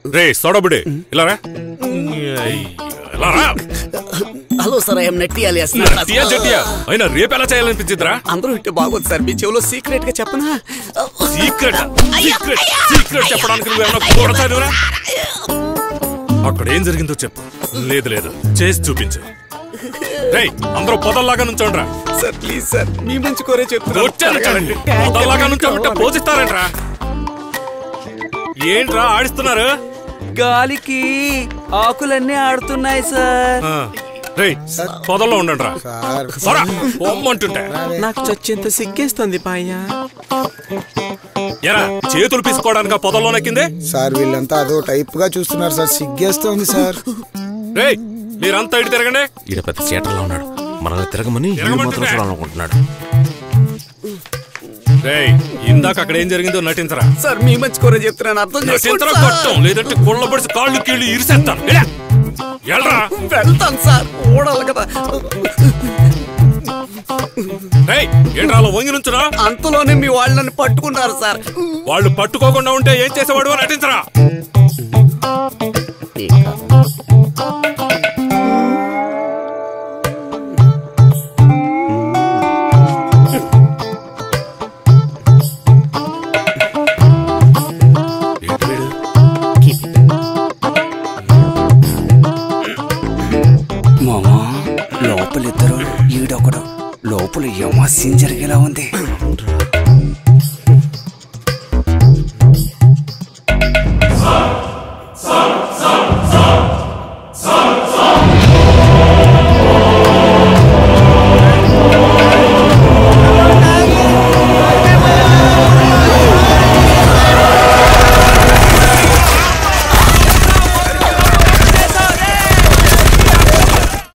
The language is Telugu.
రే సోడబుడే ఇలా రా. ఇలా రా. హలో సార్, ఐఎమ్ నెట్టి అలియాస్. అయినా రేపు ఎలా చేయాలనిపించిద్రా? అందరూ ఇట్టే బాగోదు సార్, మీ చెవిలో సీక్రెట్ గా చెప్పనా? సీక్రెట్ సీక్రెట్ చెప్పడానికి నువ్వేమన్నా కొడతానురా? అక్కడ ఏం జరిగిందో చెప్పు. లేదు లేదు, చేసి చూపించు. రేయ్ అందరూ పొదల్లాగా నుంచోండ్రా. సార్ ప్లీజ్ సార్, మీ మంచి కోరే చెప్తున్నా. పొదల్లాగా నుంచోబెట్టే పోజిస్తారంట్రా. ఏంట్రా ఆడిస్తున్నారు? గాలికి ఆకులన్నీ ఆడుతున్నాయి సార్. రేయ్ పొదల్లో ఉండండి రా. పొమ్మంటుంటే నాకు చచ్చేంత సిగ్గేస్తుంది పాయ్యా. ఎరా చేతులు పీసుకోవడానికి పొదల్లో నెక్కింది సార్. వీళ్ళంతా అదో టైప్ గా చూస్తున్నారు సార్, సిగ్గేస్తోంది సార్. రేయ్ మీరంతా ఇటు తిరగండి. ఈడ పెద్ద చేటల్లో ఉన్నాడు, మనల్ని తిరగమని మాత్రం చూడాలనుకుంటున్నాడు. రేయ్ ఇందాక అక్కడ ఏం జరిగిందో నటించరా. సార్ మీ మంచి కోరే చెప్తున్నాను, అర్థం నటించరా కొట్టం, లేదంటే కుళ్ళ పడిసి కాళ్ళు కీళ్ళు ఇరిసేస్తాను. వెళ్తాను సార్, ఓడాలి కదా. ఏంట్రా అలా వంగి నుంచురా? అంతలోనే మీ వాళ్ళని పట్టుకున్నారు సార్. వాళ్ళు పట్టుకోకుండా ఉంటే ఏం చేసేవాడు నటించరా. మామా లోపలిద్దరు, ఈడొకడు. లోపల యమ సీన్ జరిగేలా ఉంది.